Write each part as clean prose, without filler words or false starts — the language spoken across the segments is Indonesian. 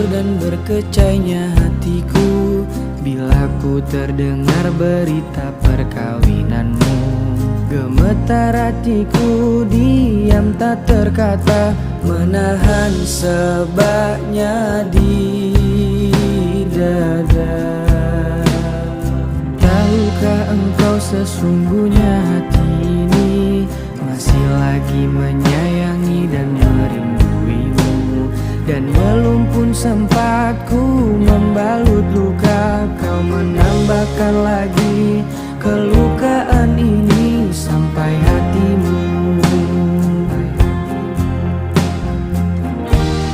dan berkecainya hatiku bila ku terdengar berita perkawinanmu. Gemetar hatiku, diam tak terkata, menahan sebabnya di dada. Tahukah engkau sesungguhnya hati ini masih lagi menyayangi dan merinduimu, dan belum pun sempat ku membalut luka, kau menambahkan lagi kelukaan ini sampai hatimu.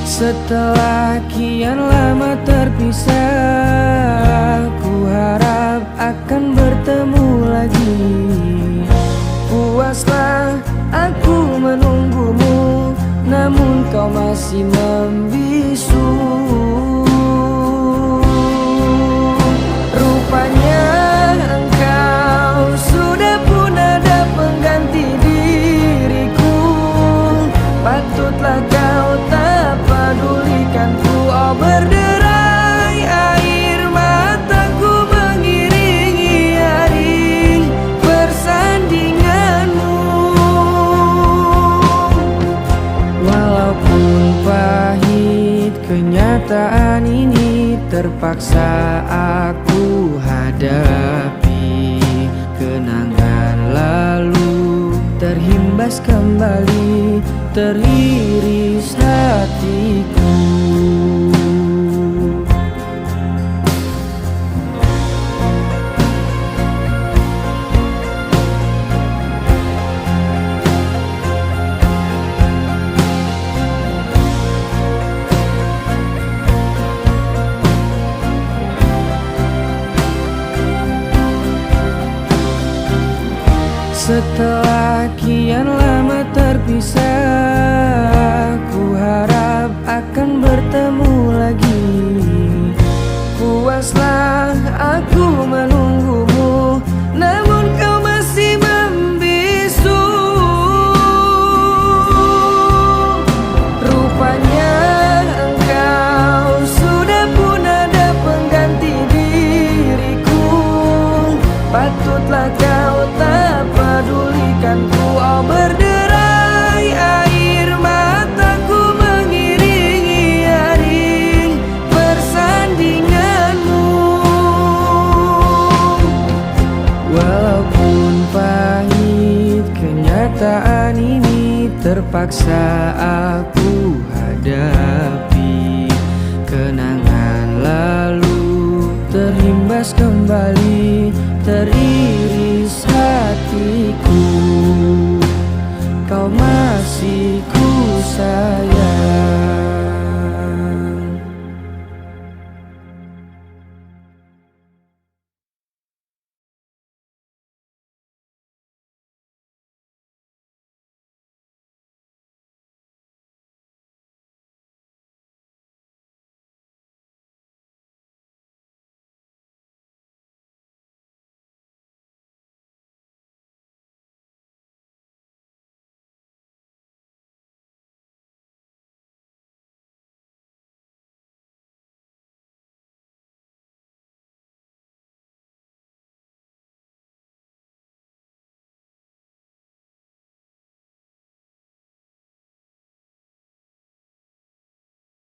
Setelah kian lama terpisah, ku harap akan bertemu lagi. Puaslah aku menunggumu, namun kau masih membisu. Rupanya engkau sudah pun ada pengganti diriku. Patutlah kau tak pedulikanku. Oh, berderai air mataku mengiringi hari persandinganmu. Walaupun pahit kenyataan ini terpaksa aku hadapi, kenangan lalu terhimbas kembali, teriris hatiku. Setelah kian lama terpisah, ku harap akan bertemu lagi. Puaslah aku menunggumu, namun kau masih membisu. Rupanya engkau sudah pun ada pengganti diriku. Patutlah kau tak pedulikanku. Oh, berderai air mataku mengiringi hari persandinganmu. Walaupun pahit kenyataan ini terpaksa aku hadapi,